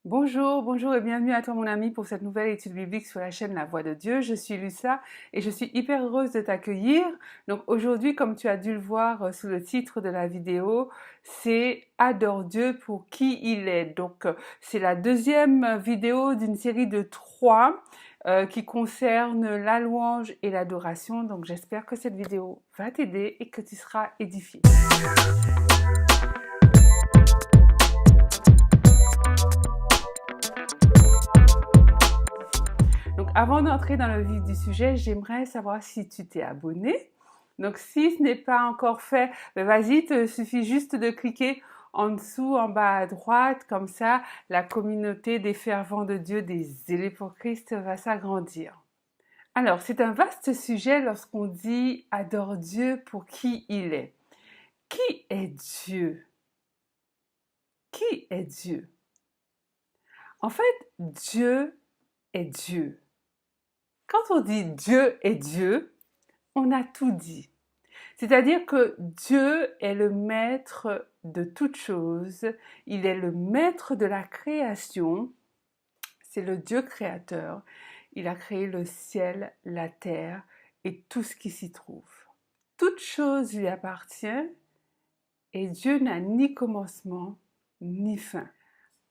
Bonjour, bonjour et bienvenue à toi mon ami pour cette nouvelle étude biblique sur la chaîne La Voix de Dieu. Je suis Lucia et je suis hyper heureuse de t'accueillir. Donc aujourd'hui, comme tu as dû le voir sous le titre de la vidéo, c'est Adore Dieu pour qui il est. Donc c'est la deuxième vidéo d'une série de trois qui concerne la louange et l'adoration. Donc j'espère que cette vidéo va t'aider et que tu seras édifié. Donc avant d'entrer dans le vif du sujet, j'aimerais savoir si tu t'es abonné. Donc si ce n'est pas encore fait, ben vas-y, il te suffit juste de cliquer en dessous, en bas à droite, comme ça, la communauté des fervents de Dieu, des zélés pour Christ va s'agrandir. Alors, c'est un vaste sujet lorsqu'on dit adore Dieu pour qui il est. Qui est Dieu? Qui est Dieu? En fait, Dieu est Dieu. Quand on dit Dieu est Dieu, on a tout dit. C'est-à-dire que Dieu est le maître de toutes choses, il est le maître de la création, c'est le Dieu créateur, il a créé le ciel, la terre et tout ce qui s'y trouve. Toute chose lui appartient et Dieu n'a ni commencement ni fin.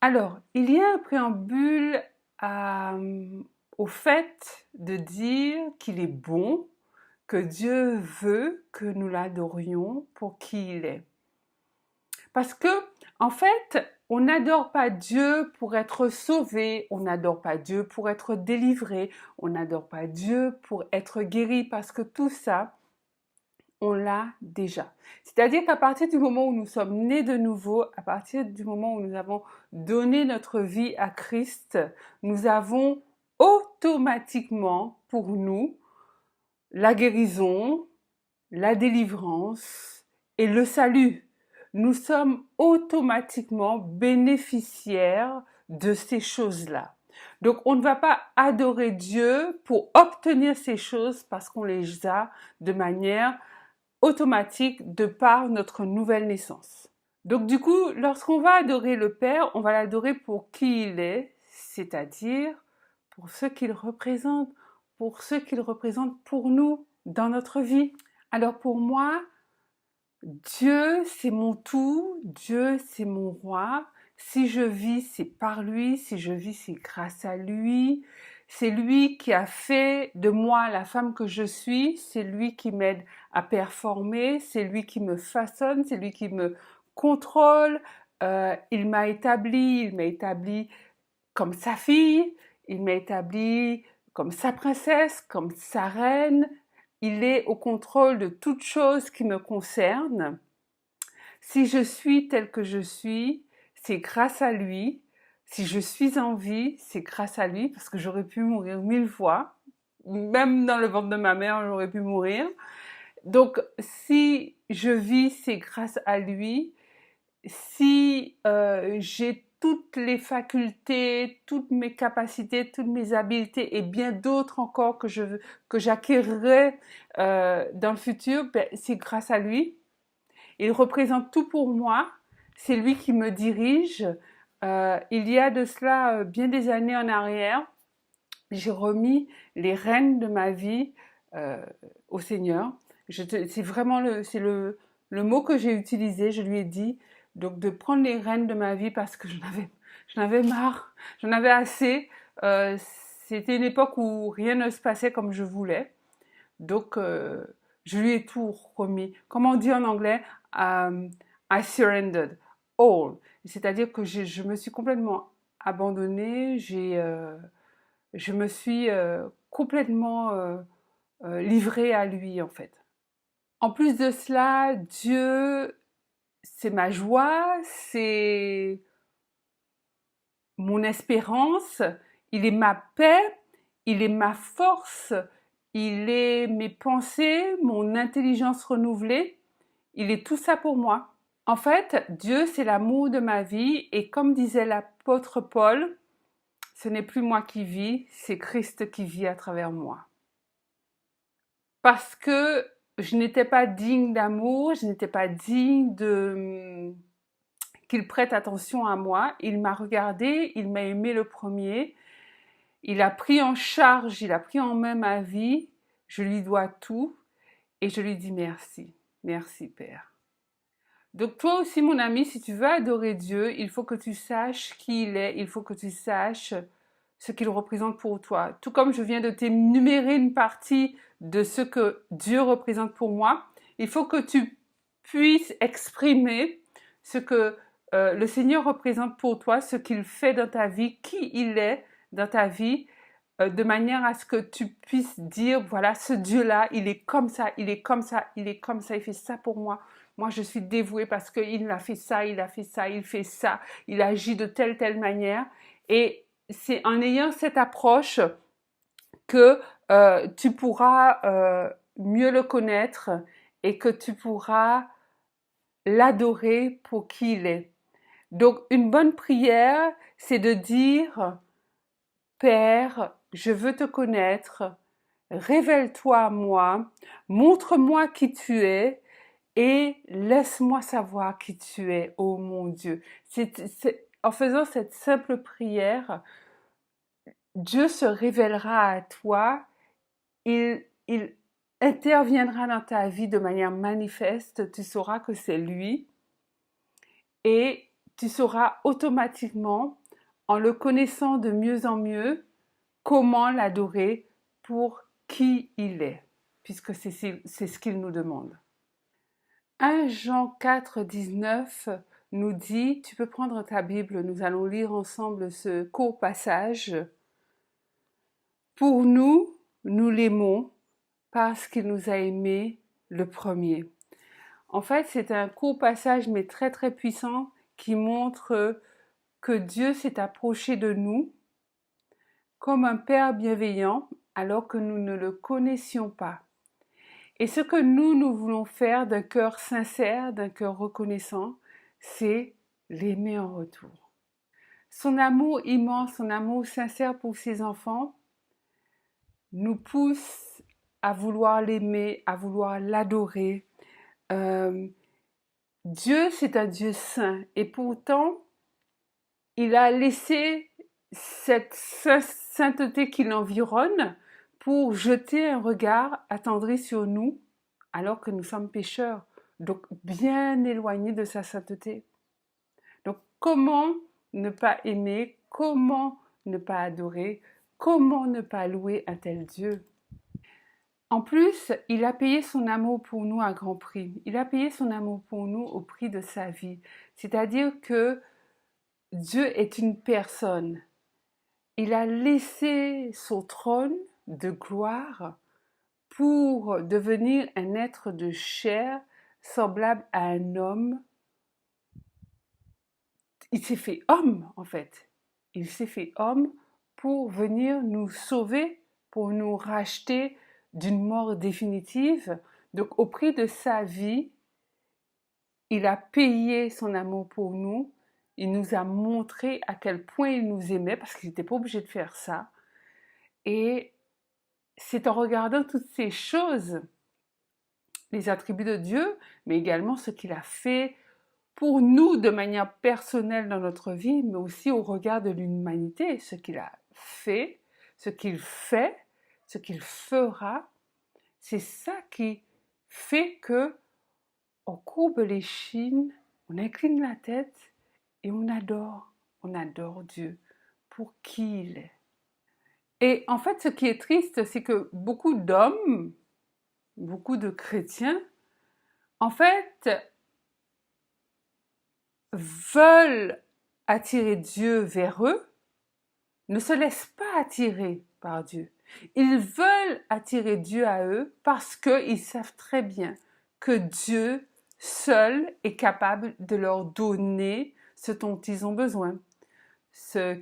Alors, il y a un préambule au fait de dire qu'il est bon, que Dieu veut que nous l'adorions pour qui il est. Parce que, en fait, on n'adore pas Dieu pour être sauvé, on n'adore pas Dieu pour être délivré, on n'adore pas Dieu pour être guéri, parce que tout ça, on l'a déjà. C'est-à-dire qu'à partir du moment où nous sommes nés de nouveau, à partir du moment où nous avons donné notre vie à Christ, nous avons automatiquement pour nous la guérison, la délivrance et le salut. Nous sommes automatiquement bénéficiaires de ces choses-là. Donc on ne va pas adorer Dieu pour obtenir ces choses parce qu'on les a de manière automatique de par notre nouvelle naissance. Donc du coup, lorsqu'on va adorer le Père, on va l'adorer pour qui il est, c'est-à-dire pour ce qu'il représente, pour ce qu'il représente pour nous dans notre vie. Alors pour moi, Dieu, c'est mon tout, Dieu, c'est mon roi. Si je vis, c'est par lui, si je vis, c'est grâce à lui. C'est lui qui a fait de moi la femme que je suis, c'est lui qui m'aide à performer, c'est lui qui me façonne, c'est lui qui me contrôle. Il m'a établi comme sa fille, il m'a établi comme sa princesse, comme sa reine. Il est au contrôle de toutes choses qui me concernent. Si je suis tel que je suis, c'est grâce à lui. Si je suis en vie, c'est grâce à lui, parce que j'aurais pu mourir 1000 fois. Même dans le ventre de ma mère, j'aurais pu mourir. Donc, si je vis, c'est grâce à lui. Si j'ai toutes les facultés, toutes mes capacités, toutes mes habiletés et bien d'autres encore que j'acquerrai dans le futur, ben, c'est grâce à lui. Il représente tout pour moi. C'est lui qui me dirige. Il y a de cela bien des années en arrière, j'ai remis les rênes de ma vie au Seigneur. C'est vraiment le mot que j'ai utilisé. Je lui ai dit donc de prendre les rênes de ma vie parce que j'en avais marre, j'en avais assez. C'était une époque où rien ne se passait comme je voulais. Donc, je lui ai tout remis. Comme on dit en anglais, I surrendered all. C'est-à-dire que je me suis complètement abandonnée, je me suis complètement livrée à lui, en fait. En plus de cela, Dieu, c'est ma joie, c'est mon espérance, il est ma paix, il est ma force, il est mes pensées, mon intelligence renouvelée, il est tout ça pour moi. En fait, Dieu, c'est l'amour de ma vie et comme disait l'apôtre Paul, ce n'est plus moi qui vis, c'est Christ qui vit à travers moi. Parce que je n'étais pas digne d'amour, je n'étais pas digne de qu'il prête attention à moi. Il m'a regardé, il m'a aimé le premier. Il a pris en charge, il a pris en main ma vie. Je lui dois tout et je lui dis merci. Merci Père. Donc toi aussi mon ami, si tu veux adorer Dieu, il faut que tu saches qui il est, il faut que tu saches ce qu'il représente pour toi. Tout comme je viens de t'énumérer une partie de ce que Dieu représente pour moi, il faut que tu puisses exprimer ce que le Seigneur représente pour toi, ce qu'il fait dans ta vie, qui il est dans ta vie, de manière à ce que tu puisses dire, voilà, ce Dieu-là, il est comme ça, il est comme ça, il est comme ça, il fait ça pour moi. Moi, je suis dévouée parce qu'il a fait ça, il a fait ça, il fait ça, il agit de telle manière. Et c'est en ayant cette approche que tu pourras mieux le connaître et que tu pourras l'adorer pour qui il est. Donc, une bonne prière, c'est de dire, Père, je veux te connaître, révèle-toi à moi, montre-moi qui tu es et laisse-moi savoir qui tu es, ô mon Dieu. En faisant cette simple prière, Dieu se révélera à toi, il interviendra dans ta vie de manière manifeste, tu sauras que c'est lui et tu sauras automatiquement, en le connaissant de mieux en mieux, comment l'adorer pour qui il est, puisque c'est ce qu'il nous demande. 1 Jean 4, 19 nous dit, tu peux prendre ta Bible, nous allons lire ensemble ce court passage. Pour nous, nous l'aimons parce qu'il nous a aimés le premier. En fait, c'est un court passage, mais très très puissant, qui montre que Dieu s'est approché de nous comme un Père bienveillant alors que nous ne le connaissions pas. Et ce que nous voulons faire d'un cœur sincère, d'un cœur reconnaissant, c'est l'aimer en retour. Son amour immense, son amour sincère pour ses enfants nous pousse à vouloir l'aimer, à vouloir l'adorer. Dieu, c'est un Dieu saint et pourtant, il a laissé cette sainteté qui l'environne pour jeter un regard attendri sur nous alors que nous sommes pécheurs, donc bien éloignés de sa sainteté. Donc comment ne pas aimer, comment ne pas adorer, comment ne pas louer un tel Dieu? En plus, il a payé son amour pour nous à grand prix. Il a payé son amour pour nous au prix de sa vie. C'est-à-dire que Dieu est une personne. Il a laissé son trône de gloire pour devenir un être de chair semblable à un homme. Il s'est fait homme, en fait. Il s'est fait homme pour venir nous sauver, pour nous racheter d'une mort définitive. Donc, au prix de sa vie, il a payé son amour pour nous. Il nous a montré à quel point il nous aimait, parce qu'il n'était pas obligé de faire ça. Et c'est en regardant toutes ces choses, les attributs de Dieu, mais également ce qu'il a fait pour nous de manière personnelle dans notre vie, mais aussi au regard de l'humanité, ce qu'il a fait, ce qu'il fait, ce qu'il fera. C'est ça qui fait que on courbe l'échine, on incline la tête et on adore Dieu pour qui il est. Et en fait, ce qui est triste, c'est que beaucoup d'hommes, beaucoup de chrétiens, en fait, veulent attirer Dieu vers eux, ne se laissent pas attirer par Dieu. Ils veulent attirer Dieu à eux parce qu'ils savent très bien que Dieu seul est capable de leur donner ce dont ils ont besoin, ce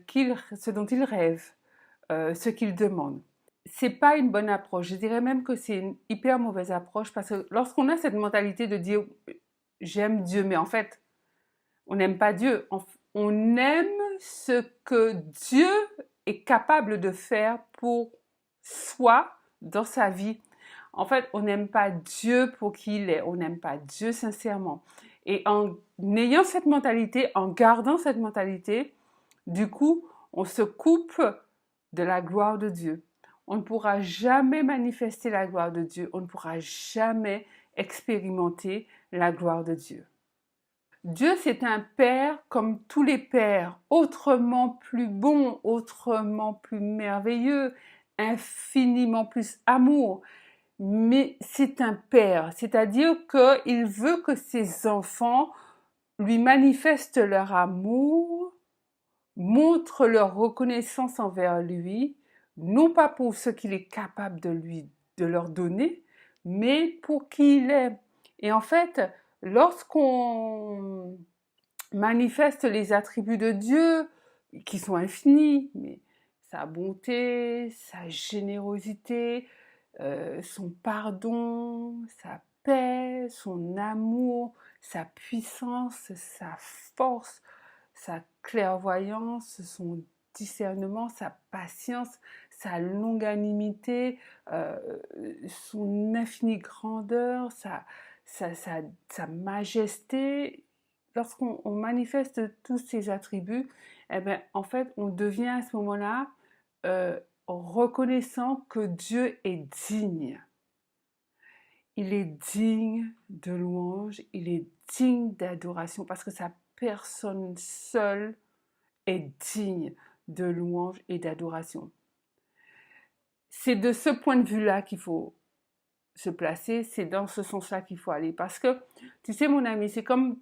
dont ils rêvent, ce qu'ils demandent. C'est pas une bonne approche. Je dirais même que c'est une hyper mauvaise approche parce que lorsqu'on a cette mentalité de dire j'aime Dieu, mais en fait, on n'aime pas Dieu. On aime ce que Dieu est capable de faire pour soi dans sa vie. En fait, on n'aime pas Dieu pour qui il est. On n'aime pas Dieu sincèrement. Et en ayant cette mentalité, en gardant cette mentalité, du coup, on se coupe de la gloire de Dieu. On ne pourra jamais manifester la gloire de Dieu. On ne pourra jamais expérimenter la gloire de Dieu. Dieu, c'est un Père comme tous les pères, autrement plus bon, autrement plus merveilleux, infiniment plus amour. Mais c'est un Père, c'est-à-dire qu'il veut que ses enfants lui manifestent leur amour, montrent leur reconnaissance envers lui, non pas pour ce qu'il est capable de leur donner, mais pour qui il est. Et en fait, lorsqu'on manifeste les attributs de Dieu, qui sont infinis, mais sa bonté, sa générosité, son pardon, sa paix, son amour, sa puissance, sa force, sa clairvoyance, son discernement, sa patience, sa longanimité, euh, son infinie grandeur, sa majesté. Lorsqu'on manifeste tous ces attributs, eh ben, en fait, on devient à ce moment-là reconnaissant que Dieu est digne. Il est digne de louange, il est digne d'adoration parce que sa personne seule est digne de louange et d'adoration. C'est de ce point de vue-là qu'il faut se placer, c'est dans ce sens-là qu'il faut aller. Parce que, tu sais mon ami, c'est comme,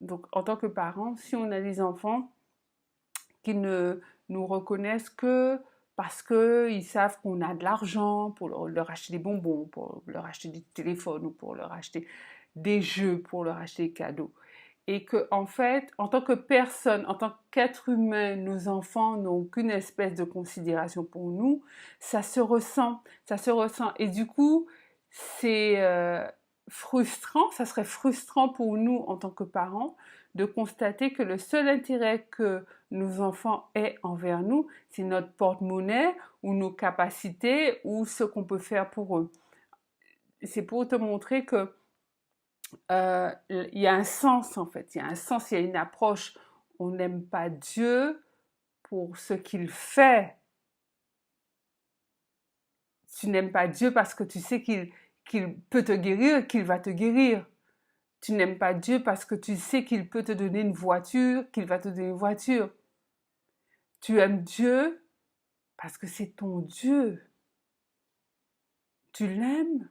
donc en tant que parent, si on a des enfants qui ne nous reconnaissent que parce qu'ils savent qu'on a de l'argent pour leur acheter des bonbons, pour leur acheter des téléphones ou pour leur acheter des jeux, pour leur acheter des cadeaux. Et que, en fait, en tant que personne, en tant qu'être humain, nos enfants n'ont aucune espèce de considération pour nous, ça se ressent, ça se ressent. Et du coup, c'est frustrant, ça serait frustrant pour nous en tant que parents de constater que le seul intérêt que nos enfants aient envers nous, c'est notre porte-monnaie ou nos capacités ou ce qu'on peut faire pour eux. C'est pour te montrer que il y a un sens en fait, il y a un sens, il y a une approche. On n'aime pas Dieu pour ce qu'il fait. Tu n'aimes pas Dieu parce que tu sais qu'il peut te guérir, qu'il va te guérir. Tu n'aimes pas Dieu parce que tu sais qu'il peut te donner une voiture, qu'il va te donner une voiture. Tu aimes Dieu parce que c'est ton Dieu. Tu l'aimes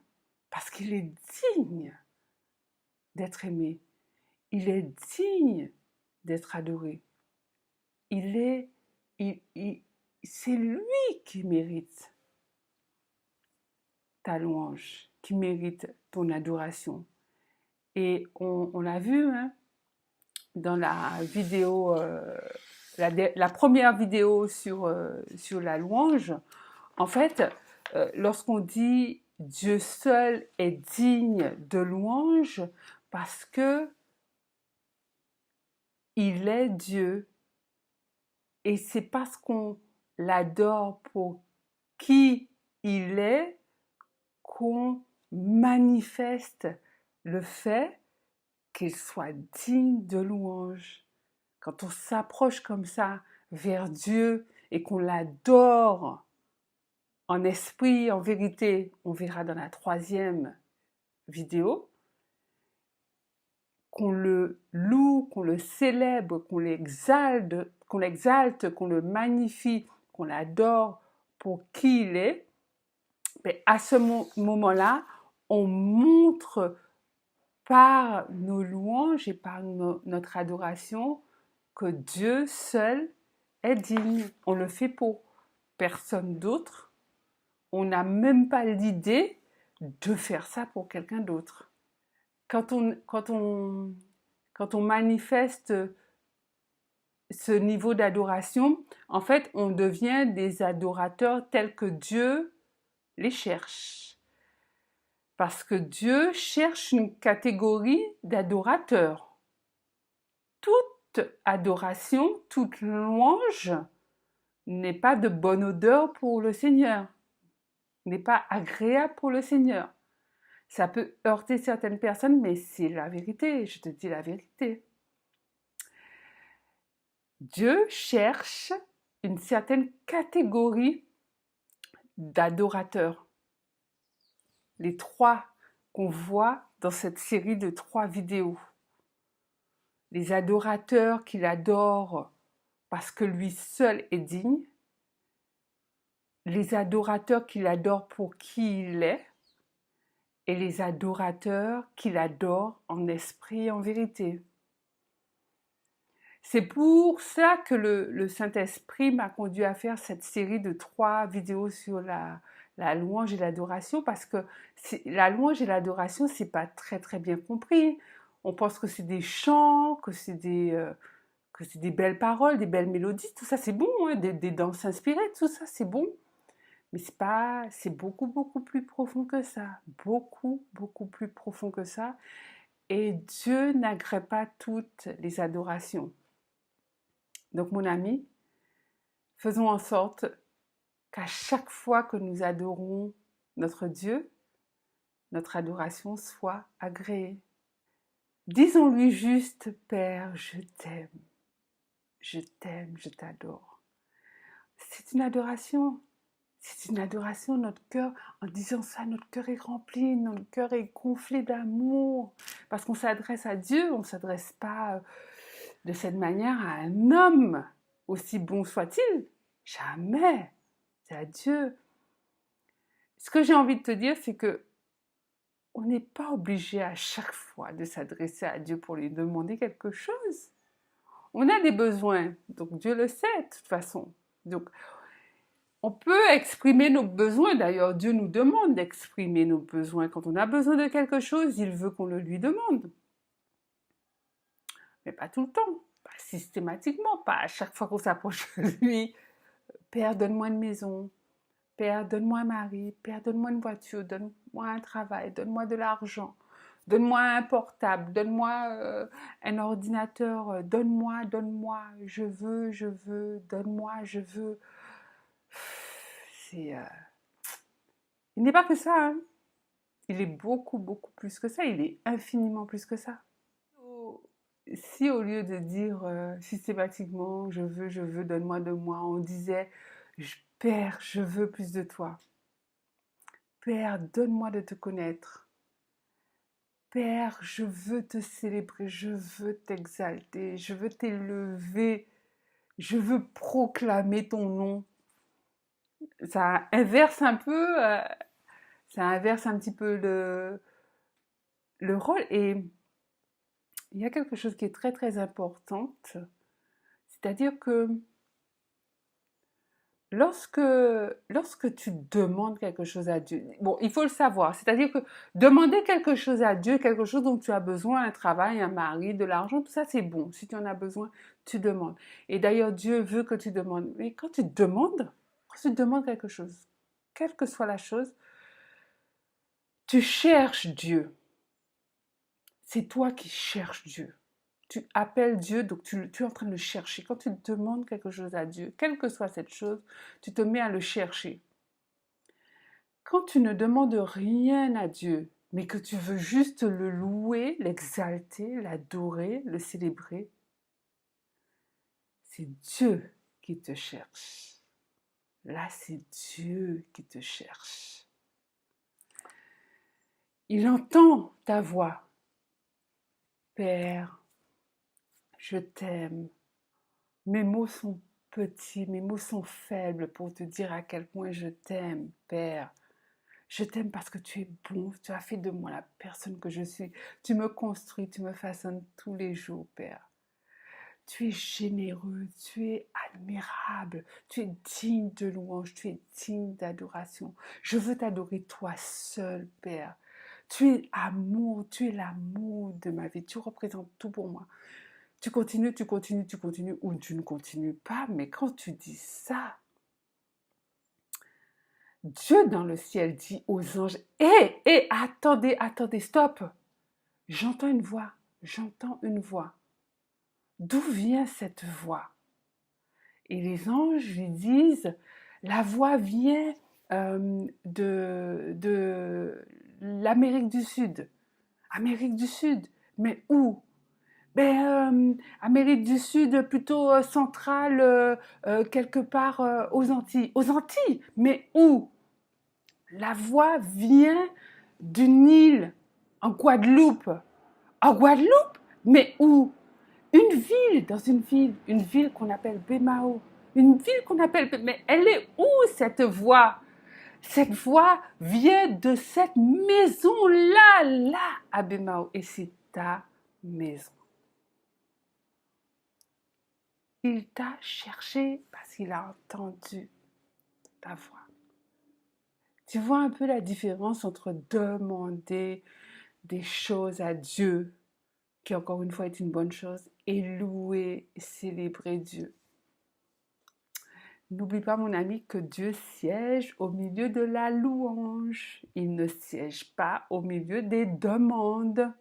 parce qu'il est digne d'être aimé. Il est digne d'être adoré. C'est lui qui mérite ta louange, qui mérite ton adoration. Et on l'a vu hein, dans la vidéo, la première vidéo sur la louange. En fait, lorsqu'on dit Dieu seul est digne de louange, parce que il est Dieu. Et c'est parce qu'on l'adore pour qui il est qu'on manifeste le fait qu'il soit digne de louange. Quand on s'approche comme ça vers Dieu et qu'on l'adore en esprit, en vérité, on verra dans la 3e vidéo, qu'on le loue, qu'on le célèbre, qu'on l'exalte, qu'on le magnifie, qu'on l'adore pour qui il est, mais à ce moment-là, on montre par nos louanges et par notre adoration que Dieu seul est digne. On le fait pour personne d'autre. On n'a même pas l'idée de faire ça pour quelqu'un d'autre. Quand on manifeste ce niveau d'adoration, en fait, on devient des adorateurs tels que Dieu les cherche. Parce que Dieu cherche une catégorie d'adorateurs. Toute adoration, toute louange n'est pas de bonne odeur pour le Seigneur, n'est pas agréable pour le Seigneur. Ça peut heurter certaines personnes, mais c'est la vérité, je te dis la vérité. Dieu cherche une certaine catégorie d'adorateurs. Les 3 qu'on voit dans cette série de 3 vidéos. Les adorateurs qu'il adore parce que lui seul est digne, les adorateurs qu'il adore pour qui il est, et les adorateurs qu'il adore en esprit et en vérité. C'est pour ça que le Saint-Esprit m'a conduit à faire cette série de 3 vidéos sur la louange et l'adoration, parce que la louange et l'adoration, c'est pas très bien compris. On pense que c'est des chants, que c'est des belles paroles, des belles mélodies, tout ça c'est bon, hein, des danses inspirées, tout ça c'est bon. Mais c'est beaucoup plus profond que ça, beaucoup plus profond que ça. Et Dieu n'agrée pas toutes les adorations. Donc mon ami, faisons en sorte qu'à chaque fois que nous adorons notre Dieu, notre adoration soit agréée. Disons-lui juste, Père, je t'aime, je t'adore. C'est une adoration. C'est une adoration, notre cœur, en disant ça, notre cœur est rempli, notre cœur est gonflé d'amour. Parce qu'on s'adresse à Dieu, on ne s'adresse pas de cette manière à un homme, aussi bon soit-il. Jamais. C'est à Dieu. Ce que j'ai envie de te dire, c'est que on n'est pas obligé à chaque fois de s'adresser à Dieu pour lui demander quelque chose. On a des besoins, donc Dieu le sait de toute façon. Donc, on peut exprimer nos besoins. D'ailleurs, Dieu nous demande d'exprimer nos besoins. Quand on a besoin de quelque chose, il veut qu'on le lui demande. Mais pas tout le temps, pas systématiquement, pas à chaque fois qu'on s'approche de lui. Père, donne-moi une maison. Père, donne-moi un mari. Père, donne-moi une voiture. Donne-moi un travail. Donne-moi de l'argent. Donne-moi un portable. Donne-moi un ordinateur. Donne-moi. Je veux. Donne-moi, je veux. C'est... Il n'est pas que ça, hein. Il est beaucoup plus que ça. Il est infiniment plus que ça. Si au lieu de dire systématiquement je veux, donne-moi, on disait Père, je veux plus de toi. Père, donne-moi de te connaître. Père, je veux te célébrer, je veux t'exalter, je veux t'élever, je veux proclamer ton nom. Ça inverse un peu, ça inverse un petit peu le rôle. Et il y a quelque chose qui est très important, c'est-à-dire que lorsque tu demandes quelque chose à Dieu, bon, il faut le savoir, c'est-à-dire que demander quelque chose à Dieu, quelque chose dont tu as besoin, un travail, un mari, de l'argent, tout ça c'est bon. Si tu en as besoin, tu demandes. Et d'ailleurs, Dieu veut que tu demandes. Mais quand tu demandes quelque chose, quelle que soit la chose, tu cherches Dieu. C'est toi qui cherches Dieu. Tu appelles Dieu, donc tu es en train de le chercher. Quand tu demandes quelque chose à Dieu, quelle que soit cette chose, tu te mets à le chercher. Quand tu ne demandes rien à Dieu, mais que tu veux juste le louer, l'exalter, l'adorer, le célébrer, c'est Dieu qui te cherche. Là, c'est Dieu qui te cherche. Il entend ta voix. Père, je t'aime. Mes mots sont petits, mes mots sont faibles pour te dire à quel point je t'aime, Père. Je t'aime parce que tu es bon, tu as fait de moi la personne que je suis. Tu me construis, tu me façonnes tous les jours, Père. Tu es généreux, tu es admirable, tu es digne de louange, tu es digne d'adoration. Je veux t'adorer toi seul, Père. Tu es amour, tu es l'amour de ma vie, tu représentes tout pour moi. Tu continues, ou tu ne continues pas, mais quand tu dis ça, Dieu dans le ciel dit aux anges, attendez, stop. J'entends une voix. D'où vient cette voix? Et les anges lui disent, la voix vient de l'Amérique du Sud. Amérique du Sud, mais où? Amérique du Sud, plutôt centrale, quelque part aux Antilles. Aux Antilles, mais où? La voix vient d'une île en Guadeloupe. En Guadeloupe? Mais où? Une ville qu'on appelle Bémao. Une ville qu'on appelle... Mais elle est où cette voix? Cette voix vient de cette maison-là, là, à Bémao. Et c'est ta maison. Il t'a cherché parce qu'il a entendu ta voix. Tu vois un peu la différence entre demander des choses à Dieu, qui encore une fois est une bonne chose, et louer et célébrer Dieu. N'oublie pas, mon ami, que Dieu siège au milieu de la louange. Il ne siège pas au milieu des demandes.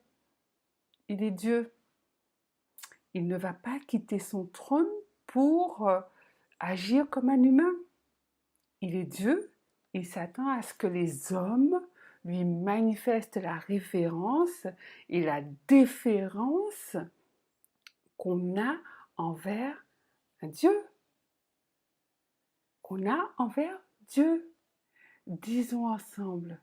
Il est Dieu. Il ne va pas quitter son trône pour agir comme un humain. Il est Dieu. Il s'attend à ce que les hommes lui manifestent la révérence et la déférence qu'on a envers Dieu. Qu'on a envers Dieu. Disons ensemble,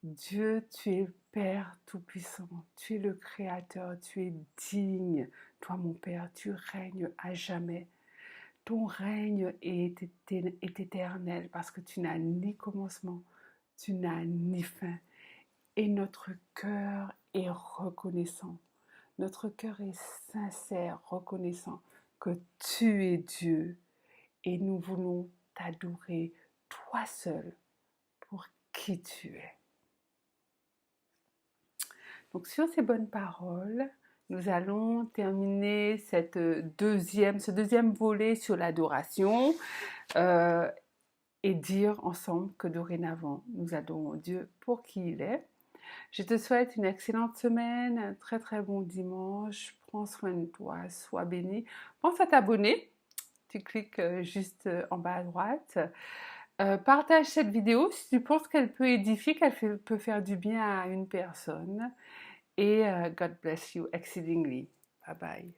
Dieu, tu es le Père Tout-Puissant, tu es le Créateur, tu es digne. Toi, mon Père, tu règnes à jamais. Ton règne est éternel parce que tu n'as ni commencement, tu n'as ni fin. Et notre cœur est reconnaissant. Notre cœur est sincère, reconnaissant que tu es Dieu. Et nous voulons t'adorer, toi seul, pour qui tu es. Donc sur ces bonnes paroles, nous allons terminer ce deuxième volet sur l'adoration et dire ensemble que dorénavant, nous adorons Dieu pour qui il est. Je te souhaite une excellente semaine, un très très bon dimanche. Prends soin de toi, sois béni. Pense à t'abonner. Tu cliques juste en bas à droite. Partage cette vidéo si tu penses qu'elle peut édifier, qu'elle peut faire du bien à une personne. Et God bless you exceedingly. Bye bye.